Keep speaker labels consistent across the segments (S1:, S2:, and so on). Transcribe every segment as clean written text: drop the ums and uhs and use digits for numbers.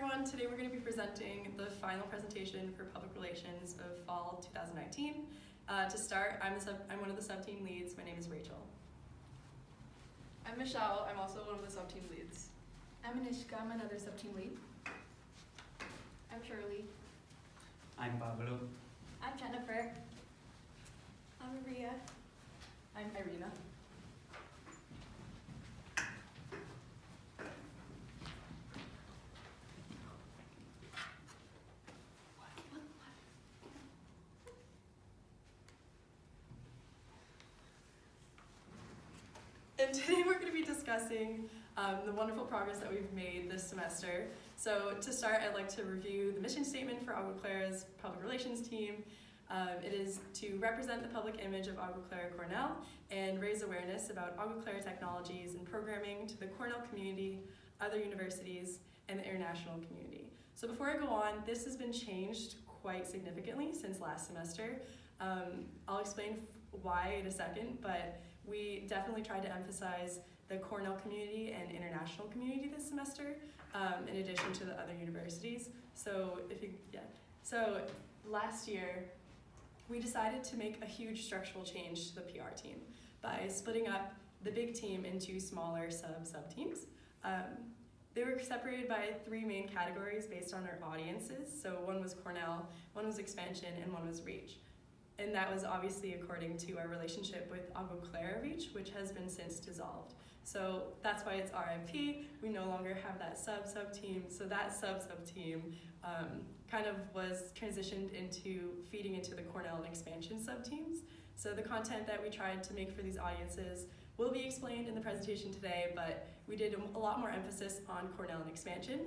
S1: everyone, today we're going to be presenting the final presentation for public relations of fall 2019. To start, I'm one of the sub-team leads. My name is Rachel.
S2: I'm Michelle. I'm also one of the sub-team leads.
S3: I'm Anishka. I'm another sub-team lead.
S4: I'm Shirley.
S5: I'm Pablo.
S4: I'm Jennifer.
S3: I'm Maria.
S2: I'm Irina.
S1: And today we're going to be discussing the wonderful progress that we've made this semester. So to start, I'd like to review the mission statement for AguaClara's public relations team. It is to represent the public image of AguaClara Cornell and raise awareness about AguaClara technologies and programming to the Cornell community, other universities, and the international community. So before I go on, this has been changed quite significantly since last semester. I'll explain why in a second, but we definitely tried to emphasize the Cornell community and international community this semester, in addition to the other universities. So last year, we decided to make a huge structural change to the PR team by splitting up the big team into smaller sub-teams. They were separated by three main categories based on our audiences. So one was Cornell, one was expansion, and one was reach. And that was obviously according to our relationship with AguaClara Reach, which has been since dissolved. So that's why it's RIP. We no longer have that sub-team. So that sub-team kind of was transitioned into feeding into the Cornell and expansion sub-teams. So the content that we tried to make for these audiences will be explained in the presentation today, but we did a lot more emphasis on Cornell and expansion,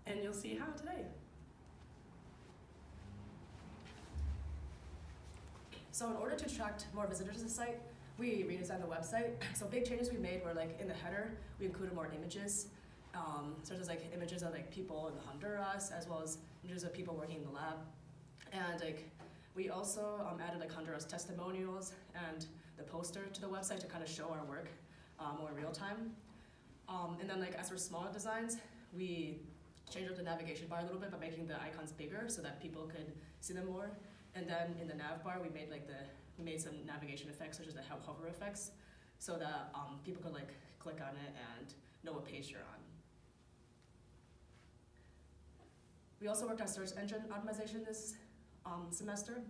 S1: and you'll see how today.
S3: So in order to attract more visitors to the site, we redesigned the website. So big changes we made were like in the header, we included more images, such as like images of like people in Honduras, as well as images of people working in the lab. And like we also added like Honduras testimonials and the poster to the website to kind of show our work more in real time. And then like as for smaller designs, we changed up the navigation bar a little bit by making the icons bigger so that people could see them more. And then in the nav bar, we made some navigation effects, such as the hover effects, so that people could like click on it and know what page you're on. We also worked on search engine optimization this semester,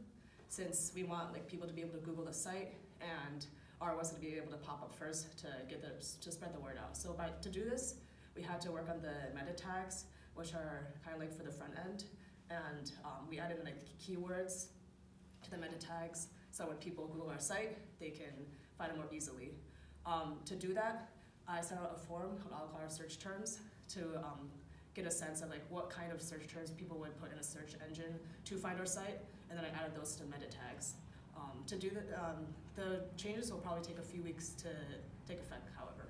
S3: since we want like people to be able to Google the site and our website to be able to pop up first to spread the word out. So to do this, we had to work on the meta tags, which are kind of like for the front end. And we added in like keywords to the meta tags, so when people Google our site, they can find it more easily. To do that, I sent out a form called AguaClara search terms to get a sense of like what kind of search terms people would put in a search engine to find our site, and then I added those to meta tags. To do the changes will probably take a few weeks to take effect, however.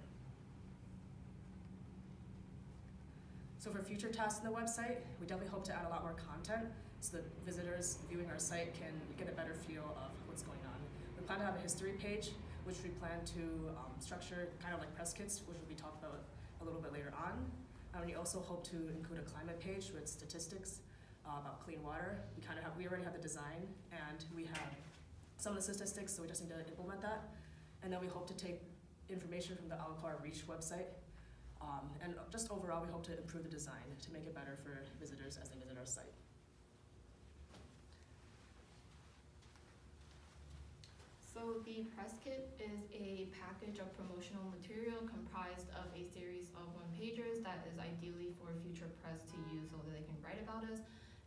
S3: So for future tasks on the website, we definitely hope to add a lot more content so that visitors viewing our site can get a better feel of what's going on. We plan to have a history page, which we plan to structure kind of like press kits, which will be talked about a little bit later on. And we also hope to include a climate page with statistics about clean water. We already have the design, and we have some of the statistics, so we just need to implement that. And then we hope to take information from the AguaClara Reach website. And just overall, we hope to improve the design to make it better for visitors as they visit our site.
S4: So the press kit is a package of promotional material comprised of a series of one-pagers that is ideally for future press to use so that they can write about us.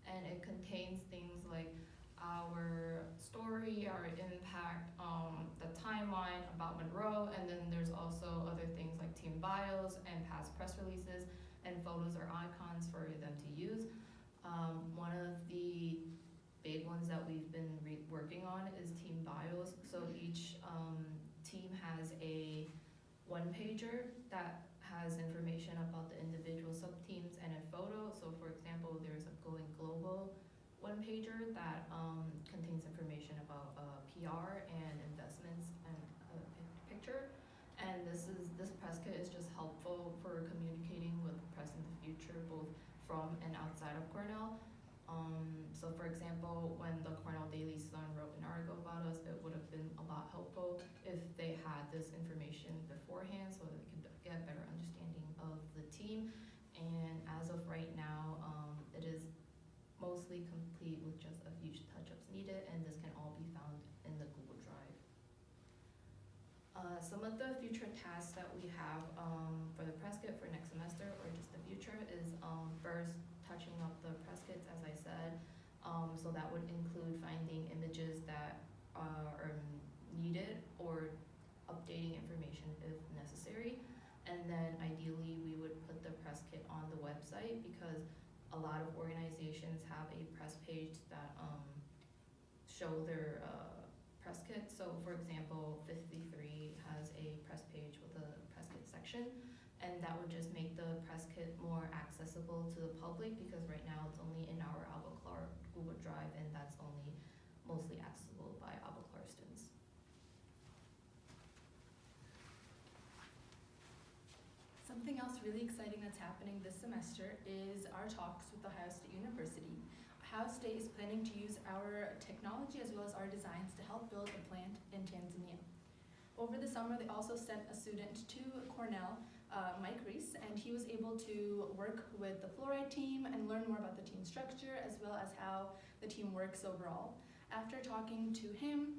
S4: And it contains things like our story, our impact, the timeline about Monroe, and then there's also other things like team bios and past press releases and photos or icons for them to use. One of the big ones that we've been working on is team bios. So each team has a one-pager that has information about the individual sub-teams and a photo. So for example, there's a Going Global one-pager that contains information about PR and investments and a picture. And this press kit is just helpful for communicating with press in the future, both from and outside of Cornell. So for example, when the Cornell Daily Sun wrote an article about us, it would have been a lot helpful if they had this information beforehand so that they could get a better understanding of the team. And as of right now, it is mostly complete with just a few touch-ups needed, and this can all be found in the Google Drive. Some of the future tasks that we have for the press kit for next semester, or just the future, is first touching up the press kits, as I said. So that would include finding images that are needed or updating information if necessary. And then ideally we would put the press kit on the website, because a lot of organizations have a press page that show their press kit. So for example, 53 has a press page with a press kit section, and that would just make the press kit more accessible to the public, because right now it's only in our AguaClara Google Drive, and that's only mostly accessible by AguaClara students.
S1: Something else really exciting that's happening this semester is our talks with Ohio State University. Ohio State is planning to use our technology as well as our designs to help build a plant in Tanzania. Over the summer, they also sent a student to Cornell, Mike Reese, and he was able to work with the fluoride team and learn more about the team structure as well as how the team works overall. After talking to him,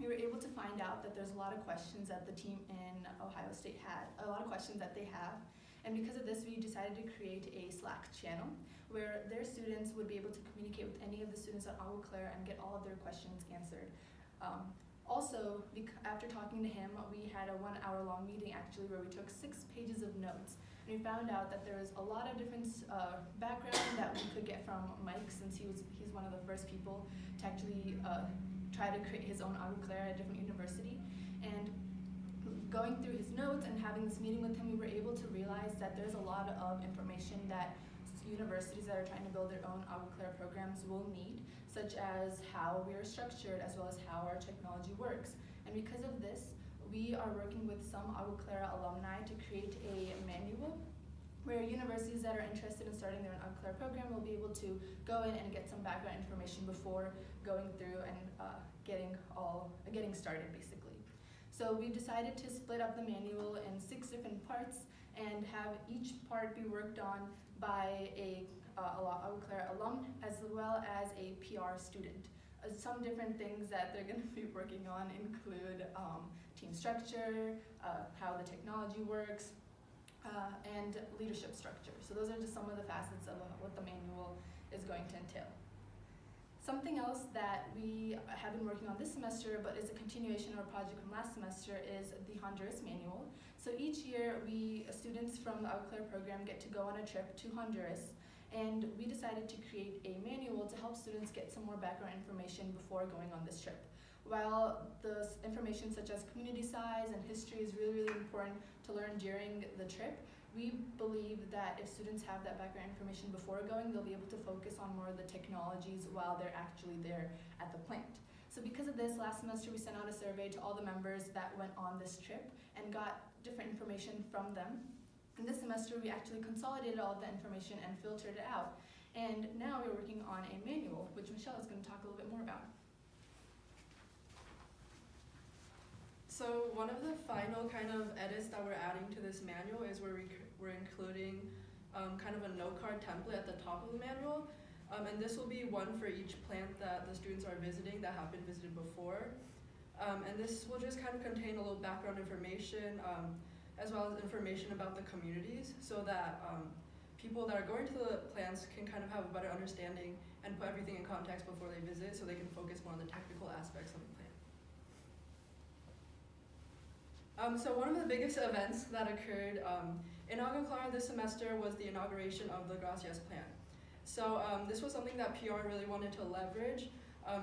S1: we were able to find out that there's a lot of questions that the team in Ohio State had, a lot of questions that they have. And because of this, we decided to create a Slack channel where their students would be able to communicate with any of the students at AguaClara and get all of their questions answered. Also, after talking to him, we had a 1 hour long meeting actually where we took 6 pages of notes. And we found out that there was a lot of different background that we could get from Mike, since he's one of the first people to actually try to create his own AguaClara at a different university. And going through his notes and having this meeting with him, we were able to realize that there's a lot of information that universities that are trying to build their own AguaClara programs will need, such as how we are structured as well as how our technology works. And because of this, we are working with some AguaClara alumni to create a manual where universities that are interested in starting their own AguaClara program will be able to go in and get some background information before going through and getting started, basically. So we've decided to split up the manual in 6 different parts and have each part be worked on by a AguaClara alum as well as a PR student. Some different things that they're going to be working on include team structure, how the technology works, and leadership structure. So those are just some of the facets of what the manual is going to entail. Something else that we have been working on this semester, but is a continuation of a project from last semester, is the Honduras Manual. So each year, students from the AguaClara program get to go on a trip to Honduras, and we decided to create a manual to help students get some more background information before going on this trip. While the information such as community size and history is really, really important to learn during the trip, we believe that if students have that background information before going, they'll be able to focus on more of the technologies while they're actually there at the plant. So because of this, last semester we sent out a survey to all the members that went on this trip and got different information from them. And this semester we actually consolidated all of the information and filtered it out. And now we're working on a manual, which Michelle is going to talk a little bit more about.
S2: So one of the final kind of edits that we're adding to this manual is where we're including kind of a note card template at the top of the manual. And this will be one for each plant that the students are visiting that have been visited before. And this will just kind of contain a little background information as well as information about the communities, so that people that are going to the plants can kind of have a better understanding and put everything in context before they visit, so they can focus more on the technical aspects of the plant. So one of the biggest events that occurred in AguaClara this semester was the inauguration of the Gracias plant. So this was something that PR really wanted to leverage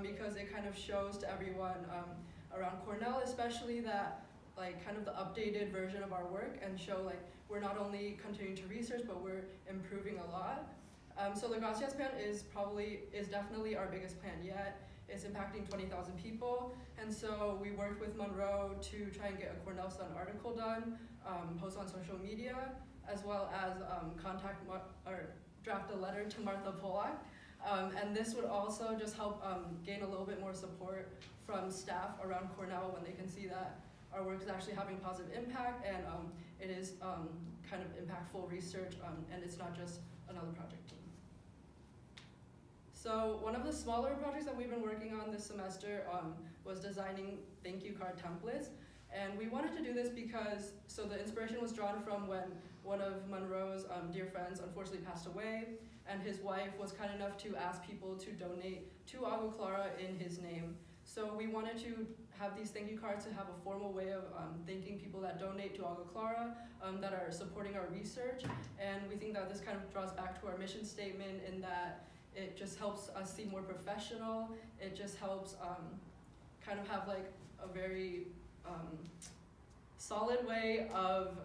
S2: because it kind of shows to everyone around Cornell especially that kind of the updated version of our work, and show we're not only continuing to research, but we're improving a lot. So the Gracias plant is definitely our biggest plant yet. It's impacting 20,000 people, and so we worked with Monroe to try and get a Cornell Sun article done, post on social media, as well as contact draft a letter to Martha Polak. And this would also just help gain a little bit more support from staff around Cornell when they can see that our work is actually having positive impact and it is kind of impactful research and it's not just another project team. So one of the smaller projects that we've been working on this semester was designing thank you card templates. And we wanted to do this because, so the inspiration was drawn from when one of Monroe's dear friends unfortunately passed away, and his wife was kind enough to ask people to donate to AguaClara in his name. So we wanted to have these thank you cards to have a formal way of thanking people that donate to AguaClara, that are supporting our research. And we think that this kind of draws back to our mission statement in that it just helps us seem more professional. It just helps kind of have like a very solid way of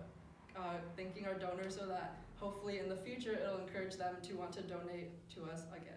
S2: thanking our donors so that hopefully in the future it'll encourage them to want to donate to us again.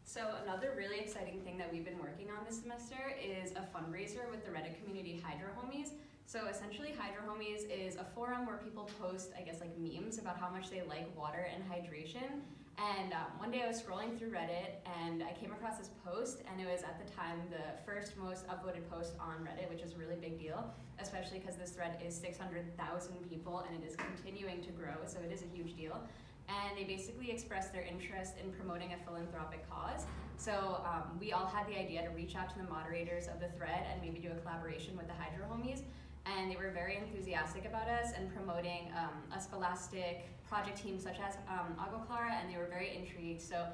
S6: So another really exciting thing that we've been working on this semester is a fundraiser with the Reddit community Hydro Homies. So essentially Hydro Homies is a forum where people post, I guess, like memes about how much they like water and hydration. And one day I was scrolling through Reddit and I came across this post, and it was at the time the first most upvoted post on Reddit, which is a really big deal, especially because this thread is 600,000 people and it is continuing to grow, so it is a huge deal. And they basically expressed their interest in promoting a philanthropic cause. So we all had the idea to reach out to the moderators of the thread and maybe do a collaboration with the Hydro Homies. And they were very enthusiastic about us and promoting a scholastic project team such as AguaClara, and they were very intrigued. So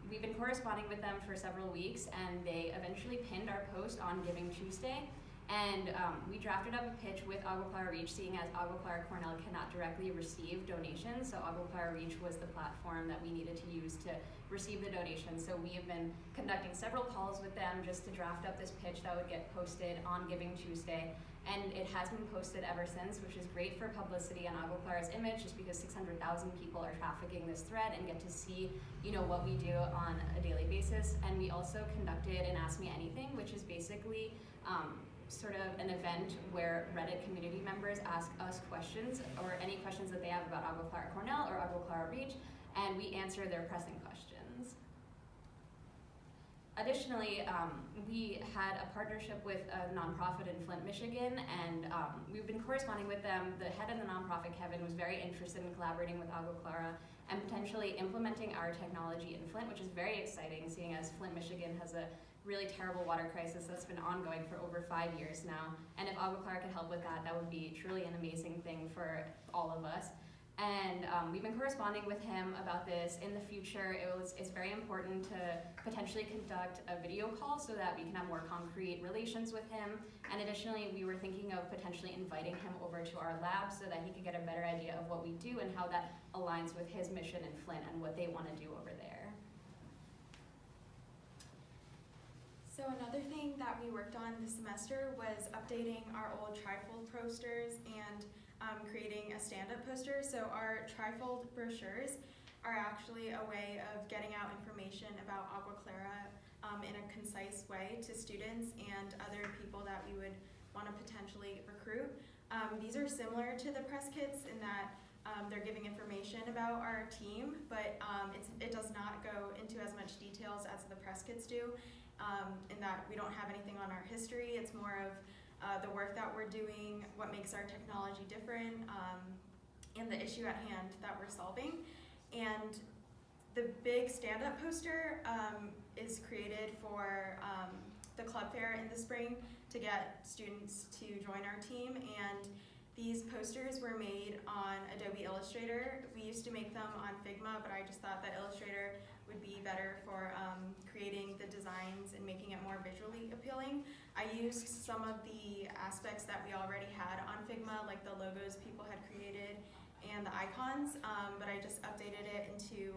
S6: we've been corresponding with them for several weeks, and they eventually pinned our post on Giving Tuesday. And we drafted up a pitch with AguaClara Reach, seeing as AguaClara Cornell cannot directly receive donations, so AguaClara Reach was the platform that we needed to use to receive the donations. So we have been conducting several calls with them just to draft up this pitch that would get posted on Giving Tuesday. And it has been posted ever since, which is great for publicity on AguaClara's image, just because 600,000 people are trafficking this thread and get to see, you know, what we do on a daily basis. And we also conducted an Ask Me Anything, which is basically sort of an event where Reddit community members ask us questions, or any questions that they have about AguaClara Cornell or AguaClara Reach, and we answer their pressing questions. Additionally, we had a partnership with a nonprofit in Flint, Michigan, and we've been corresponding with them. The head of the nonprofit, Kevin, was very interested in collaborating with AguaClara and potentially implementing our technology in Flint, which is very exciting, seeing as Flint, Michigan has a really terrible water crisis that's been ongoing for over 5 years now. And if AguaClara could help with that, that would be truly an amazing thing for all of us. And we've been corresponding with him about this. In the future, it's very important to potentially conduct a video call so that we can have more concrete relations with him. And additionally, we were thinking of potentially inviting him over to our lab so that he could get a better idea of what we do and how that aligns with his mission in Flint and what they want to do over there.
S7: So another thing that we worked on this semester was updating our old trifold posters and creating a stand-up poster. So our trifold brochures are actually a way of getting out information about AguaClara in a concise way to students and other people that we would want to potentially recruit. These are similar to the press kits in that they're giving information about our team, but it does not go into as much details as the press kits do. In that we don't have anything on our history. It's more of the work that we're doing, what makes our technology different, and the issue at hand that we're solving. And the big stand-up poster is created for the club fair in the spring to get students to join our team. And these posters were made on Adobe Illustrator. We used to make them on Figma, but I just thought that Illustrator would be better for creating the designs and making it more visually appealing. I used some of the aspects that we already had on Figma, like the logos people had created and the icons, but I just updated it into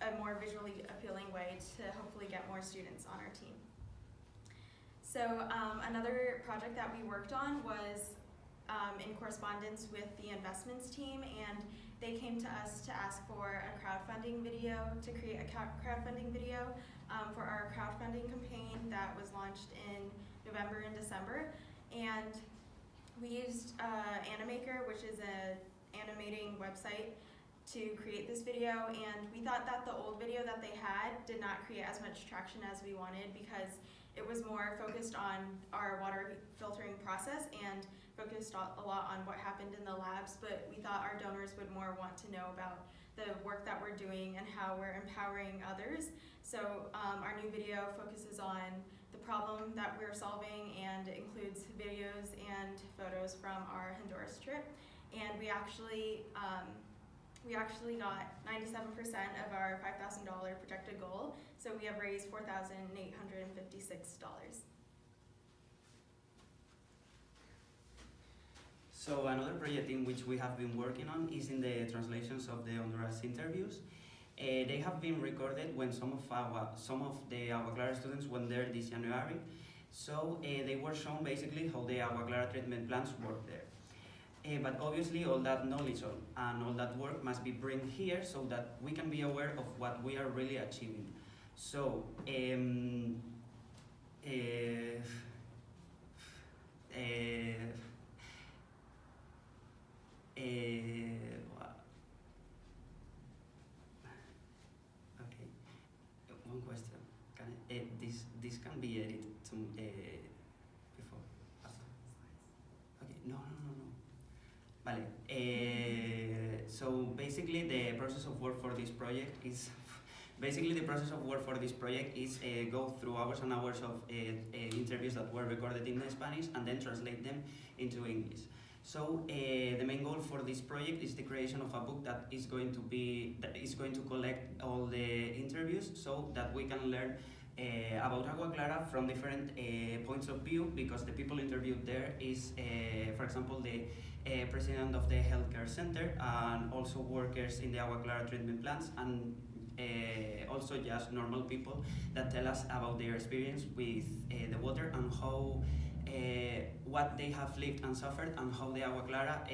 S7: a more visually appealing way to hopefully get more students on our team. So another project that we worked on was in correspondence with the investments team, and they came to us to ask for a crowdfunding video, to create a crowdfunding video for our crowdfunding campaign that was launched in November and December. And we used Animaker, which is animating website to create this video, and we thought that the old video that they had did not create as much traction as we wanted because it was more focused on our water filtering process and focused a lot on what happened in the labs, but we thought our donors would more want to know about the work that we're doing and how we're empowering others. So our new video focuses on the problem that we're solving, and it includes videos and photos from our Honduras trip. And we actually got 97% of our $5,000 projected goal, so we have raised $4,856.
S5: So another project in which we have been working on is in the translations of the Honduras interviews. They have been recorded when some of the AguaClara students went there this January. So they were shown basically how the AguaClara treatment plants work there. But obviously all that knowledge and all that work must be brought here so that we can be aware of what we are really achieving. So okay, one question. This can be edited to, before? After? Okay, no. Vale. So basically the process of work for this project is go through hours and hours of interviews that were recorded in Spanish and then translate them into English. So the main goal for this project is the creation of a book that is going to collect all the interviews so that we can learn about AguaClara from different points of view, because the people interviewed there is, for example, the president of the healthcare center and also workers in the AguaClara treatment plants, and also just normal people that tell us about their experience with the water and how what they have lived and suffered and how the AguaClara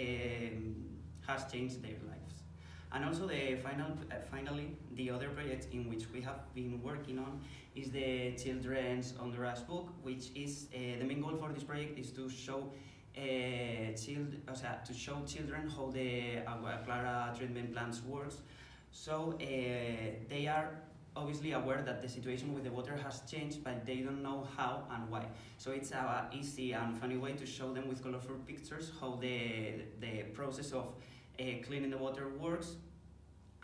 S5: has changed their lives. And also finally, the other project in which we have been working on is the Children's Honduras book, which is the main goal for this project is to show children how the AguaClara treatment plants works. So they are obviously aware that the situation with the water has changed, but they don't know how and why. So it's an easy and funny way to show them with colorful pictures how the process of cleaning the water works.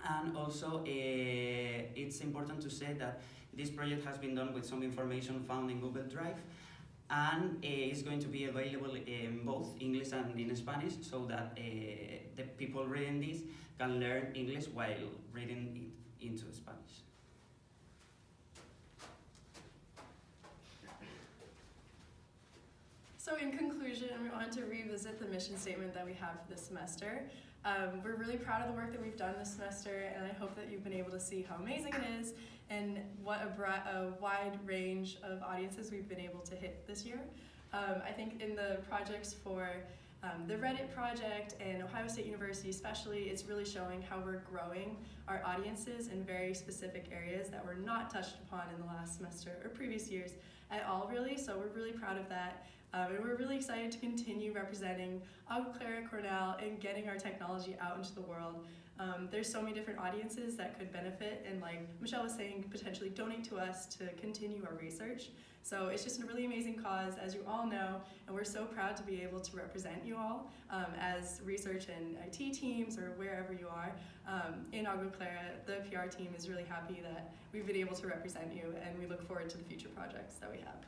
S5: And also it's important to say that this project has been done with some information found in Google Drive, and it's going to be available in both English and in Spanish, so that the people reading this can learn English while reading it into Spanish.
S1: So in conclusion, we wanted to revisit the mission statement that we have for this semester. We're really proud of the work that we've done this semester, and I hope that you've been able to see how amazing it is and what a wide range of audiences we've been able to hit this year. I think in the projects for the Reddit project and Ohio State University especially, it's really showing how we're growing our audiences in very specific areas that were not touched upon in the last semester or previous years at all, really. So we're really proud of that. And we're really excited to continue representing AguaClara, Cornell, and getting our technology out into the world. There's so many different audiences that could benefit, and like Michelle was saying, potentially donate to us to continue our research. So it's just a really amazing cause, as you all know, and we're so proud to be able to represent you all as research and IT teams or wherever you are. In AguaClara, the PR team is really happy that we've been able to represent you, and we look forward to the future projects that we have.